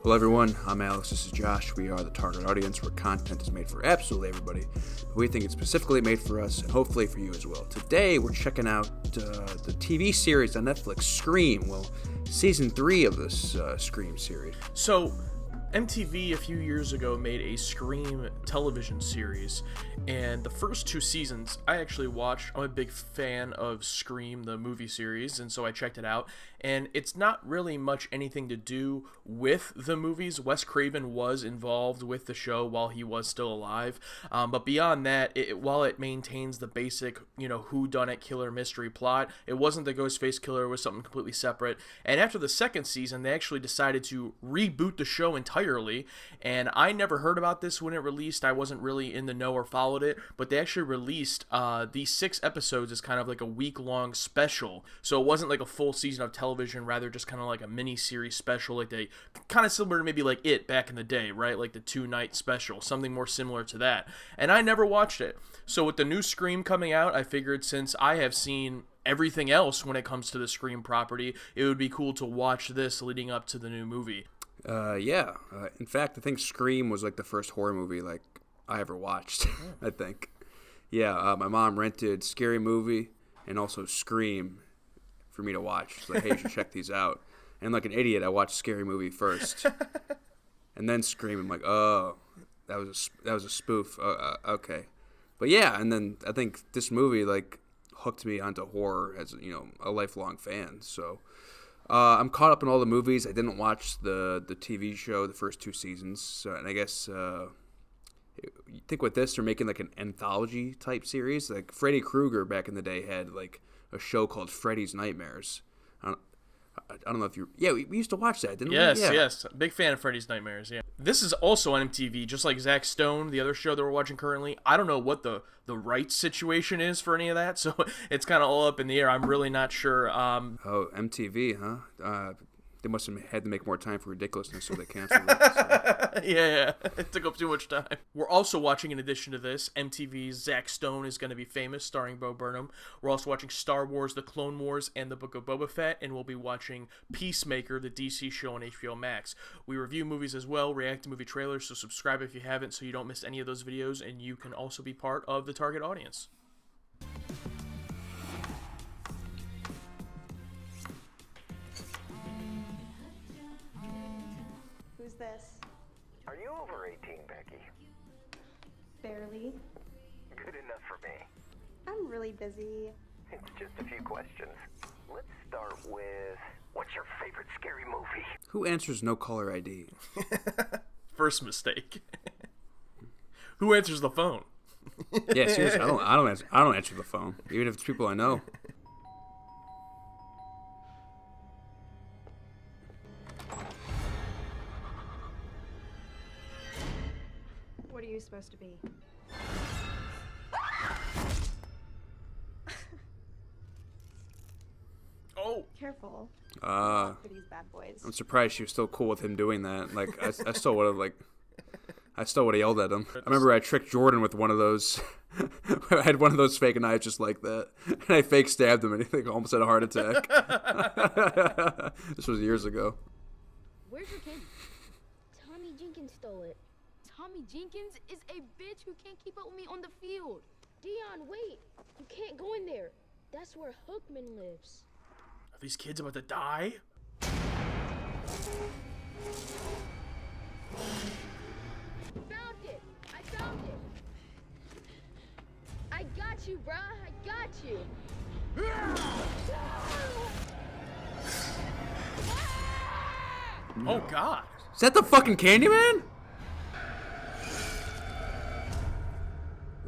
Hello everyone, I'm Alex, this is Josh. We are the target audience where content is made for absolutely everybody. But we think it's specifically made for us and hopefully for you as well. Today we're checking out the TV series on Netflix, Scream. Well, season 3 of this Scream series. So, MTV a few years ago made a Scream television series, and the first 2 seasons I actually watched. I'm a big fan of Scream, the movie series, and so I checked it out. And it's not really much anything to do with the movies. Wes Craven was involved with the show while he was still alive, but beyond that, while it maintains the basic, whodunit killer mystery plot, it wasn't the Ghostface killer. It was something completely separate. And after the second season, they actually decided to reboot the show entirely, and I never heard about this when it released. I wasn't really in the know or followed it, but they actually released these 6 episodes as kind of like a week-long special, so it wasn't like a full season of television, rather just kind of like a mini-series special, like they kind of similar to maybe like It back in the day, right? Like the 2-night special, something more similar to that, and I never watched it. So with the new Scream coming out, I figured since I have seen everything else when it comes to the Scream property, it would be cool to watch this leading up to the new movie. In fact, I think Scream was like the first horror movie like I ever watched. I think. Yeah, my mom rented Scary Movie and also Scream for me to watch. She's like, hey, you should check these out. And like an idiot, I watched Scary Movie first, and then Scream. I'm like, oh, that was a spoof. Okay, but yeah, and then I think this movie like hooked me onto horror as a lifelong fan. So. I'm caught up in all the movies. I didn't watch the TV show, the first 2 seasons. So, and I guess you think with this, they're making like an anthology type series. Like Freddy Krueger back in the day had like a show called Freddy's Nightmares. I don't know if you... Yeah, we used to watch that, didn't we? Yes. Big fan of Freddy's Nightmares, yeah. This is also on MTV, just like Zack Stone, the other show that we're watching currently. I don't know what the rights situation is for any of that, so it's kind of all up in the air. I'm really not sure. MTV, huh? They must have had to make more time for ridiculousness, so they canceled it. So. Yeah, it took up too much time. We're also watching, in addition to this, MTV's Zack Stone is going to be famous, starring Bo Burnham. We're also watching Star Wars, The Clone Wars, and The Book of Boba Fett, and we'll be watching Peacemaker, the DC show on HBO Max. We review movies as well, react to movie trailers, so subscribe if you haven't so you don't miss any of those videos, and you can also be part of the target audience. Who's this? Are you over 18, Becky? Barely. Good enough for me. I'm really busy. It's just a few questions. Let's start with, what's your favorite scary movie? Who answers no caller ID? First mistake. Who answers the phone? Yeah, seriously, I don't answer the phone, even if it's people I know. What are you supposed to be? Oh! Careful. For these bad boys. I'm surprised she was still cool with him doing that. Like, I still would have yelled at him. I remember I tricked Jordan with one of those. I had one of those fake knives just like that, and I fake stabbed him, and he almost had a heart attack. This was years ago. Where's your kid? Tommy Jenkins stole it. Tommy Jenkins is a bitch who can't keep up with me on the field. Dion, wait. You can't go in there. That's where Hookman lives. Are these kids about to die? Found it. I found it. I got you, bruh. I got you. Oh, God. Is that the fucking Candyman?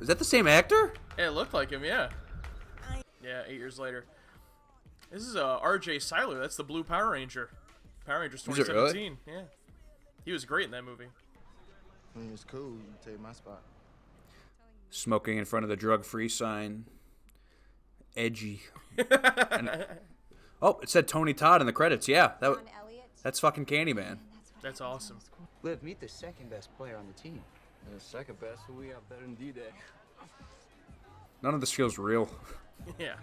Is that the same actor? Yeah, it looked like him, yeah. Yeah, 8 years later. This is R.J. Seiler. That's the Blue Power Ranger. Power Rangers Is it 2017. Yeah. He was great in that movie. When it was cool, you can take my spot. Smoking in front of the drug-free sign. Edgy. Oh, it said Tony Todd in the credits. Yeah, that's fucking Candyman. That's awesome. Liv, meet the second best player on the team. And the second best, who we have better than D-Day. None of this feels real. Yeah.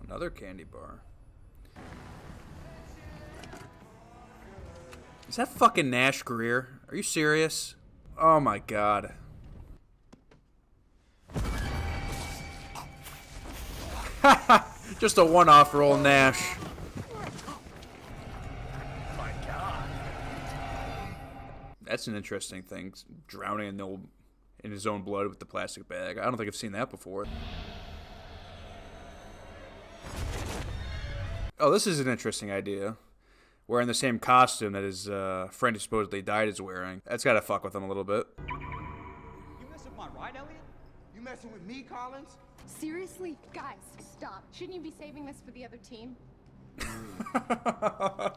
Another candy bar. Is that fucking Nash Greer? Are you serious? Oh my god. Just a one-off roll, Nash. My God. That's an interesting thing. Drowning in his own blood with the plastic bag. I don't think I've seen that before. Oh, this is an interesting idea. Wearing the same costume that his friend who supposedly died is wearing. That's gotta fuck with him a little bit. You messing with my ride, Elliot? You messing with me, Collins? Seriously? Guys, stop. Shouldn't you be saving this for the other team?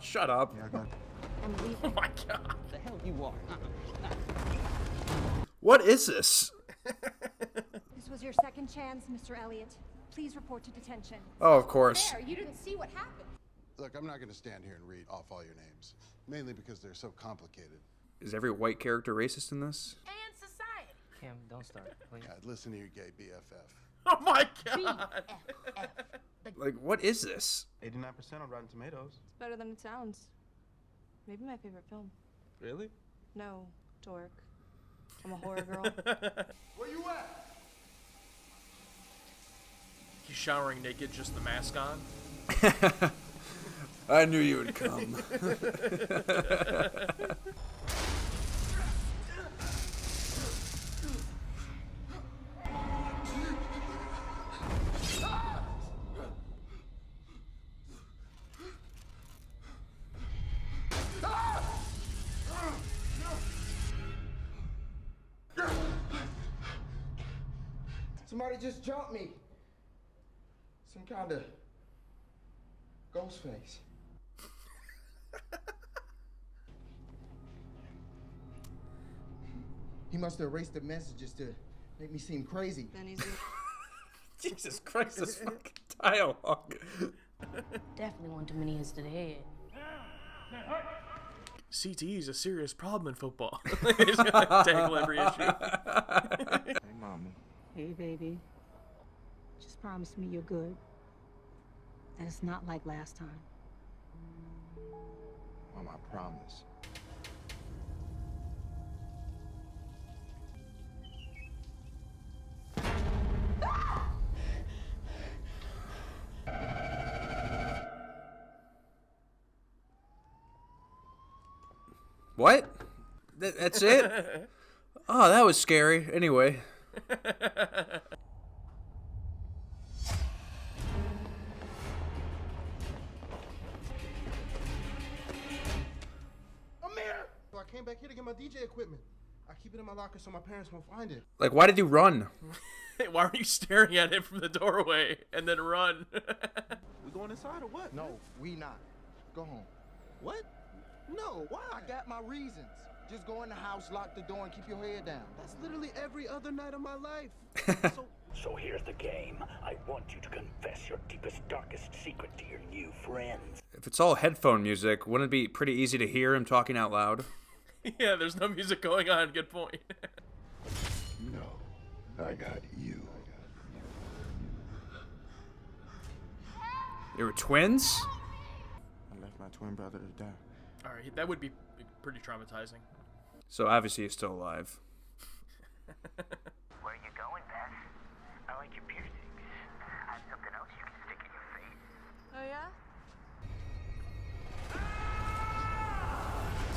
Shut up. I'm leaving. Oh my God. The hell you are? What is this? This was your second chance, Mr. Elliot. Please report to detention. Oh, of course. There, you didn't see what happened. Look, I'm not going to stand here and read off all your names, mainly because they're so complicated. Is every white character racist in this? And society. Cam, don't start, please. God, listen to your gay BFF. Oh my God. Like, what is this? 89% on Rotten Tomatoes. It's better than it sounds. Maybe my favorite film. Really? No, dork. I'm a horror girl. Where you at? He's showering naked, just the mask on. I knew you would come. Somebody just jumped me. Some kind of ghost face. He must have erased the messages to make me seem crazy. Then he's Jesus Christ, this fucking dialogue. Definitely one too many hits to the head. CTE is a serious problem in football. He's gonna tackle every issue. Hey, mama. Hey, baby. Just promise me you're good. And it's not like last time. Mom, I promise. What? That's it? Oh, that was scary. Anyway. So I came back here to get my DJ equipment. I keep it in my locker so my parents won't find it. Like, why did you run? Why are you staring at him from the doorway and then run? We going inside or what? No, we not. Go home. What? No, why? I got my reasons. Just go in the house, lock the door, and keep your head down. That's literally every other night of my life. So here's the game. I want you to confess your deepest, darkest secret to your new friends. If it's all headphone music, wouldn't it be pretty easy to hear him talking out loud? Yeah, there's no music going on. Good point. No, I got you. They were twins? I left my twin brother to die. All right, that would be pretty traumatizing. So obviously he's still alive. Where you going, Beth? I like your piercings. I have something else you can stick in your face. Oh yeah?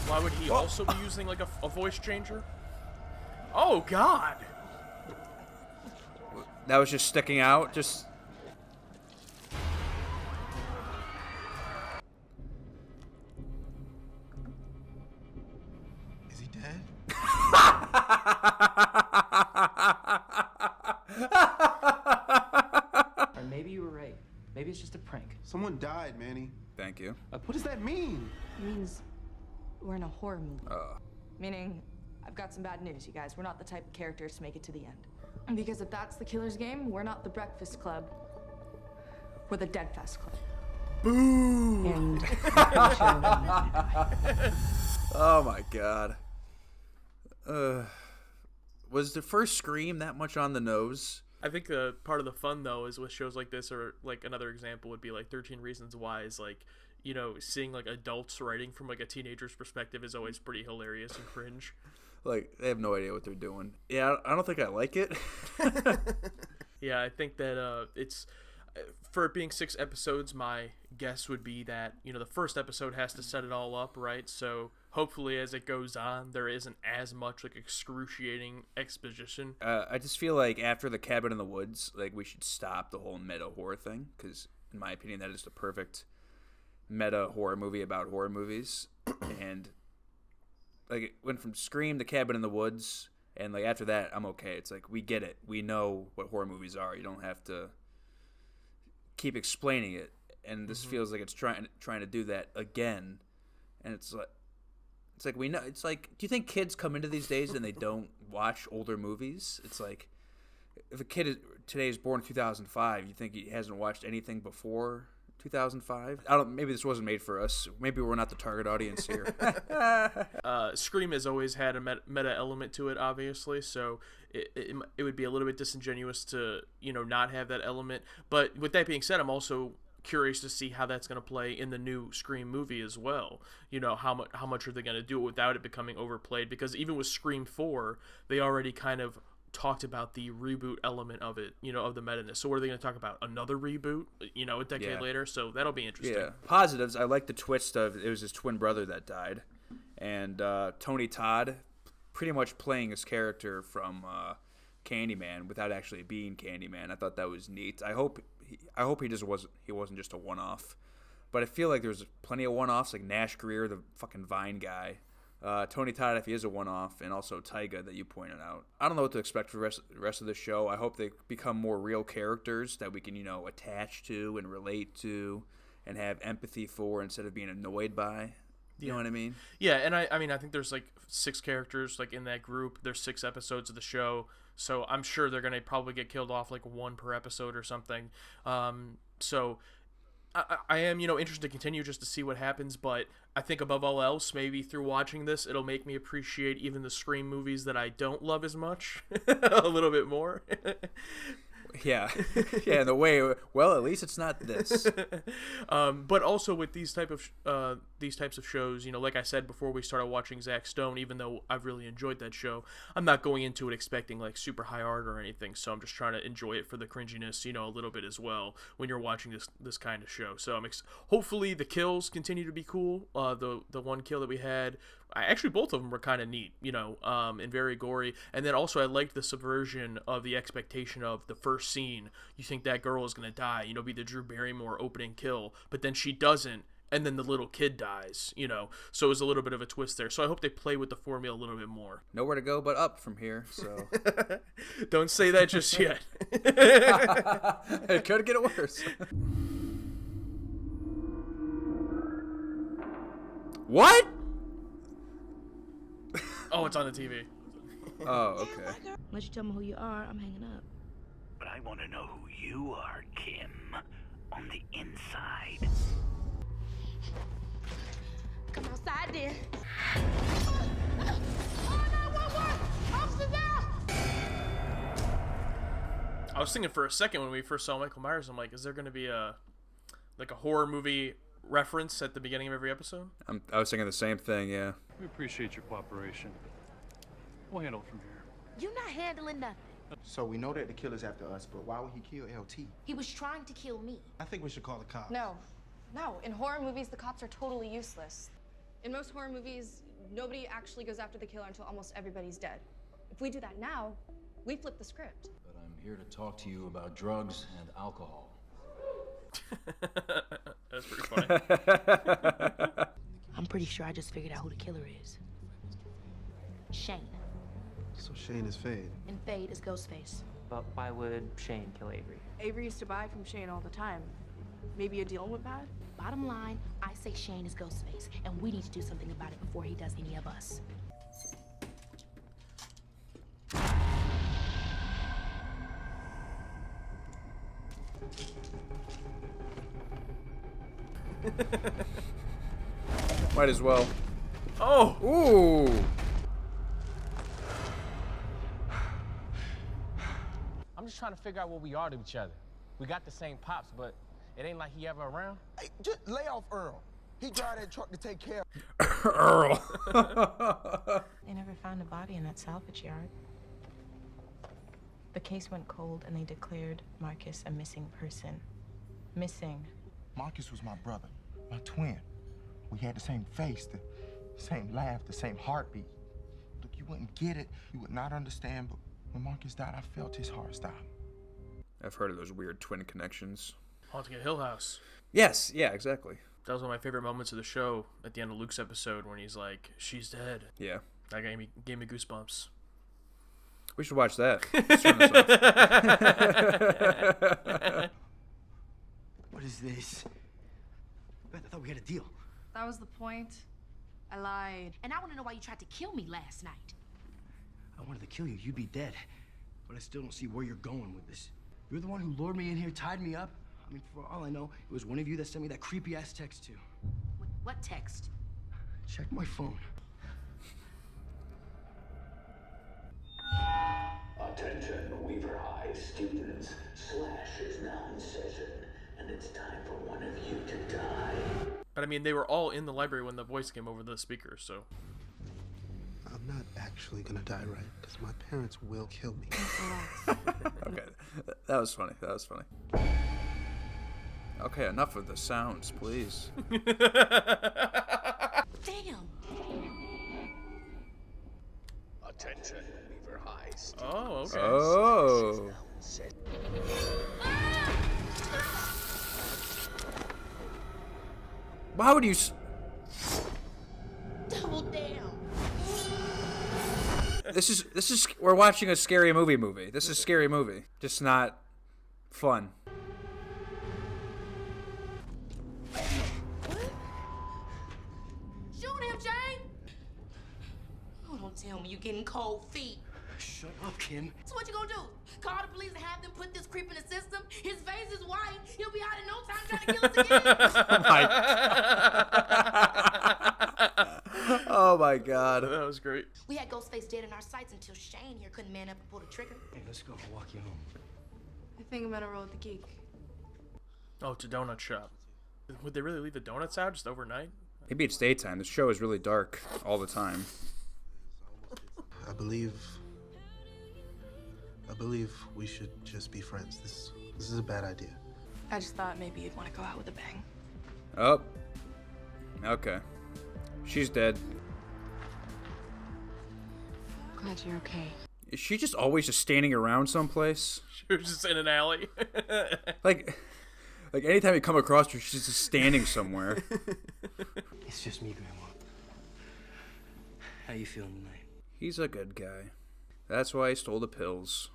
Why would he also be using like a voice changer? Oh God! That was just sticking out, just... Is he dead? Or maybe you were right. Maybe it's just a prank. Someone died, Manny. Thank you. What does that mean? It means we're in a horror movie. Meaning, I've got some bad news, you guys. We're not the type of characters to make it to the end. And because if that's the killer's game, we're not the Breakfast Club. We're the Dead Fest Club. Boo! And Oh my god. Was the first Scream that much on the nose? I think part of the fun though is with shows like this, or like another example would be like 13 Reasons Why, is like, you know, seeing like adults writing from like a teenager's perspective is always pretty hilarious and cringe. Like, they have no idea what they're doing. Yeah, I don't think I like it. Yeah, I think that it's, for it being 6 episodes, my guess would be that, you know, the first episode has to set it all up, right? So hopefully as it goes on, there isn't as much like excruciating exposition. I just feel like after The Cabin in the Woods, like, we should stop the whole meta horror thing, because in my opinion, that is the perfect meta horror movie about horror movies. And like, it went from Scream to Cabin in the Woods, and like after that, I'm okay. It's like, we get it. We know what horror movies are. You don't have to keep explaining it. And this feels like it's trying to do that again. And it's like we know. It's like, do you think kids come into these days and they don't watch older movies? It's like, if a kid today is born in 2005, you think he hasn't watched anything before 2005? Maybe this wasn't made for us. Maybe we're not the target audience here. Scream has always had a meta element to it, obviously, so it would be a little bit disingenuous to, you know, not have that element. But with that being said, I'm also curious to see how that's going to play in the new Scream movie as well. You know, how much are they going to do it without it becoming overplayed? Because even with Scream 4, they already kind of talked about the reboot element of it, you know, of the meta-ness. So what are they going to talk about? Another reboot, you know, a decade later? So that'll be interesting. Yeah. Positives, I like the twist of it was his twin brother that died. And Tony Todd pretty much playing his character from Candyman without actually being Candyman. I thought that was neat. I hope he wasn't just a one-off. But I feel like there's plenty of one-offs, like Nash Greer, the fucking Vine guy. Tony Todd, if he is a one-off, and also Tyga that you pointed out. I don't know what to expect for the rest of the show. I hope they become more real characters that we can, you know, attach to and relate to and have empathy for instead of being annoyed by. You know what I mean? Yeah, and I mean, I think there's like 6 characters like in that group. There's 6 episodes of the show, so I'm sure they're going to probably get killed off like 1 per episode or something. So I am, you know, interested to continue just to see what happens, but I think above all else, maybe through watching this, it'll make me appreciate even the Scream movies that I don't love as much a little bit more. Yeah. Yeah, in the way, well, at least it's not this. But also with these types of shows, you know, like I said before we started watching Zack Stone, even though I've really enjoyed that show, I'm not going into it expecting like super high art or anything. So I'm just trying to enjoy it for the cringiness, you know, a little bit as well when you're watching this kind of show. So hopefully the kills continue to be cool. The one kill that we had, actually both of them were kind of neat, you know, and very gory. And then also I liked the subversion of the expectation of the first scene. You think that girl is going to die, you know, be the Drew Barrymore opening kill, but then she doesn't, and then the little kid dies, you know. So it was a little bit of a twist there. So I hope they play with the formula a little bit more. Nowhere to go but up from here, so. Don't say that just yet. It could get worse. What? Oh, it's on the TV. Oh, okay. Unless you tell me who you are, I'm hanging up. But I want to know who you are, Kim, on the inside. Come outside then. Oh, 911! Officer down! I was thinking for a second when we first saw Michael Myers, I'm like, is there going to be a horror movie reference at the beginning of every episode? I was thinking the same thing, yeah. We appreciate your cooperation. We'll handle it from here. You're not handling nothing. So we know that the killer's after us, but why would he kill LT? He was trying to kill me. I think we should call the cops. No. In horror movies, the cops are totally useless. In most horror movies, nobody actually goes after the killer until almost everybody's dead. If we do that now, we flip the script. But I'm here to talk to you about drugs and alcohol. That's pretty funny. I'm pretty sure I just figured out who the killer is. Shane. So Shane is Fade. And Fade is Ghostface. But why would Shane kill Avery? Avery used to buy from Shane all the time. Maybe a deal went bad? Bottom line, I say Shane is Ghostface, and we need to do something about it before he does any of us. Might as well. Oh! Ooh! I'm just trying to figure out what we are to each other. We got the same pops, but it ain't like he ever around. Hey, just lay off Earl. He drive that truck to take care of Earl. They never found a body in that salvage yard. The case went cold and they declared Marcus a missing person. Missing. Marcus was my brother, my twin. We had the same face, the same laugh, the same heartbeat. Look, you wouldn't get it, you would not understand, but when Marcus died, I felt his heart stop. I've heard of those weird twin connections. Haunting of Hill House. Yes, yeah, exactly. That was one of my favorite moments of the show at the end of Luke's episode when he's like, she's dead. Yeah. That gave me goosebumps. We should watch that. Let's turn this off. What is this? I thought we had a deal. That was the point. I lied. And I want to know why you tried to kill me last night. I wanted to kill you. You'd be dead. But I still don't see where you're going with this. You're the one who lured me in here, tied me up. I mean, for all I know, it was one of you that sent me that creepy-ass text, too. What text? Check my phone. Attention, Weaver High students. Slash is now in session, and it's time for one of you to die. But I mean, they were all in the library when the voice came over the speaker, so. I'm not actually gonna die, right? Because my parents will kill me. Okay, that was funny. That was funny. Okay, enough of the sounds, please. Damn. Attention, Weaver High students. Oh, okay. Oh. Why would you? Double down. This is. We're watching a scary movie. This is a scary movie, just not fun. Shoot him, Jane. Oh, don't tell me you're getting cold feet. Shut up, Kim. So what you gonna do? Call the police and have them put this creep in the system? His face is white. He'll be out in no time trying to kill us again. Oh my God. That was great. We had Ghostface dead in our sights until Shane here couldn't man up and pull the trigger. Hey, let's go. I'll walk you home. I think I'm gonna roll with the geek. Oh, it's a donut shop. Would they really leave the donuts out just overnight? Maybe it's daytime. This show is really dark all the time. I believe we should just be friends. This is a bad idea. I just thought maybe you'd want to go out with a bang. Oh. Okay. She's dead. Glad you're okay. Is she just always just standing around someplace? She was just in an alley. Like anytime you come across her, she's just standing somewhere. It's just me, Grandma. How you feeling tonight? He's a good guy. That's why he stole the pills.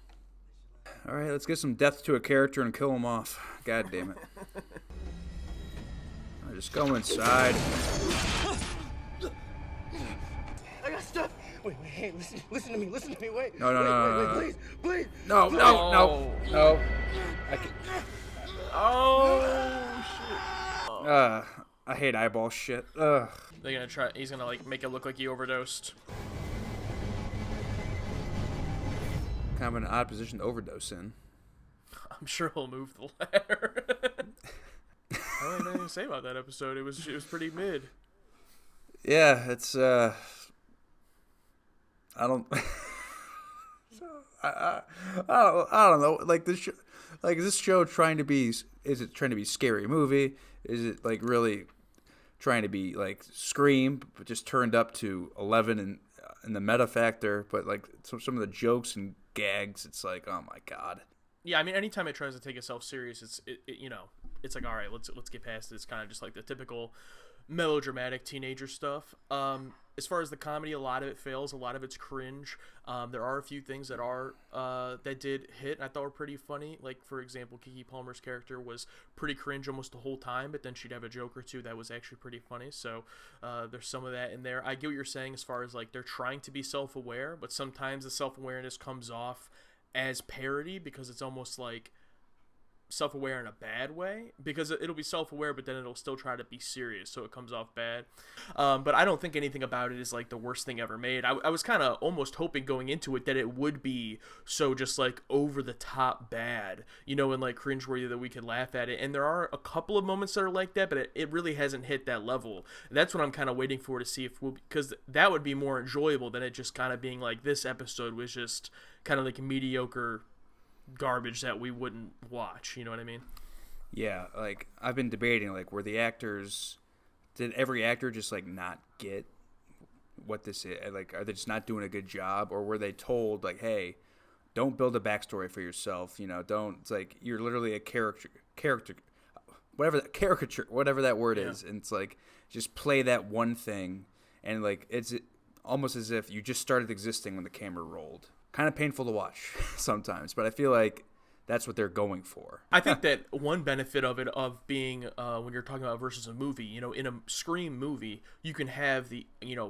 All right, let's get some depth to a character and kill him off. God damn it. I'll just go inside. I got stuff. Wait, hey, listen to me, wait. No. Wait, please. No. I can... Oh, shit. I hate eyeball shit. Ugh. He's gonna like make it look like he overdosed. Kind of an odd position to overdose in. I'm sure he'll move the ladder. I don't have anything to say about that episode. It was pretty mid. Yeah, it's I don't I don't know. Like this is this show trying to be? Is it trying to be a scary movie? Is it like really trying to be like Scream, but just turned up to 11 in the meta factor? But like some of the jokes and gags, it's like, oh my God. Yeah, I mean, anytime it tries to take itself serious, it's like, all right, let's get past it. It's kind of just like the typical melodramatic teenager stuff. As far as the comedy, a lot of it fails. A lot of it's cringe. There are a few things that did hit and I thought were pretty funny. Like, for example, Keke Palmer's character was pretty cringe almost the whole time, but then she'd have a joke or two that was actually pretty funny. So there's some of that in there. I get what you're saying as far as like they're trying to be self-aware, but sometimes the self-awareness comes off as parody because it's almost like self-aware in a bad way, because it'll be self-aware, but then it'll still try to be serious, so it comes off bad. But I don't think anything about it is like the worst thing ever made. I was kind of almost hoping going into it that it would be so just like over the top bad, and like cringeworthy that we could laugh at it. And there are a couple of moments that are like that, but it really hasn't hit that level. And that's what I'm kind of waiting for to see because that would be more enjoyable than it just kind of being like this episode was just kind of like mediocre garbage that we wouldn't watch. You know what I mean? Yeah, like I've been debating, like, did every actor just like not get what this is? Like, are they just not doing a good job, or were they told like, hey, don't build a backstory for yourself? Don't. It's like you're literally a character, whatever that word is, and it's like just play that one thing, and like it's almost as if you just started existing when the camera rolled. Kind of painful to watch sometimes, but I feel like that's what they're going for. I think that one benefit of it, of being when you're talking about versus a movie, in a Scream movie, you can have the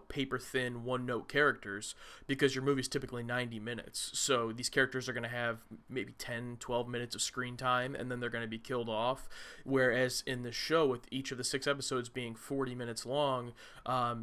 paper thin one note characters, because your movie's typically 90 minutes. So these characters are going to have maybe 10, 12 minutes of screen time, and then they're going to be killed off. Whereas in the show, with each of the 6 episodes being 40 minutes long,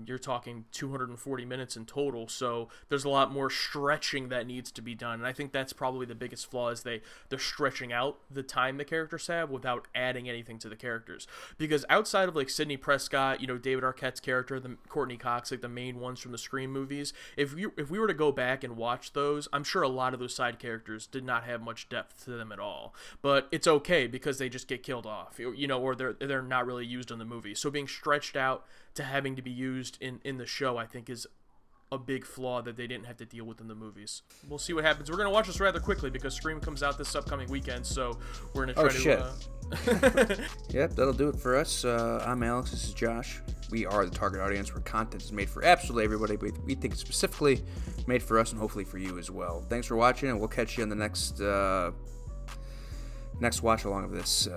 you're talking 240 minutes in total. So there's a lot more stretching that needs to be done. And I think that's probably the biggest flaw, is they're stretching out the time the characters have without adding anything to the characters. Because outside of like Sidney Prescott, David Arquette's character, the Courtney Cox, like the main ones from the Scream movies, if we were to go back and watch those, I'm sure a lot of those side characters did not have much depth to them at all. But it's okay, because they just get killed off, or they're not really used in the movie. So being stretched out to having to be used in the show, I think, is a big flaw that they didn't have to deal with in the movies. We'll see what happens. We're going to watch this rather quickly because Scream comes out this upcoming weekend, so we're going to try to... Yep, that'll do it for us. I'm Alex. This is Josh. We are the target audience where content is made for absolutely everybody, but we think it's specifically made for us and hopefully for you as well. Thanks for watching, and we'll catch you on the next watch along of this.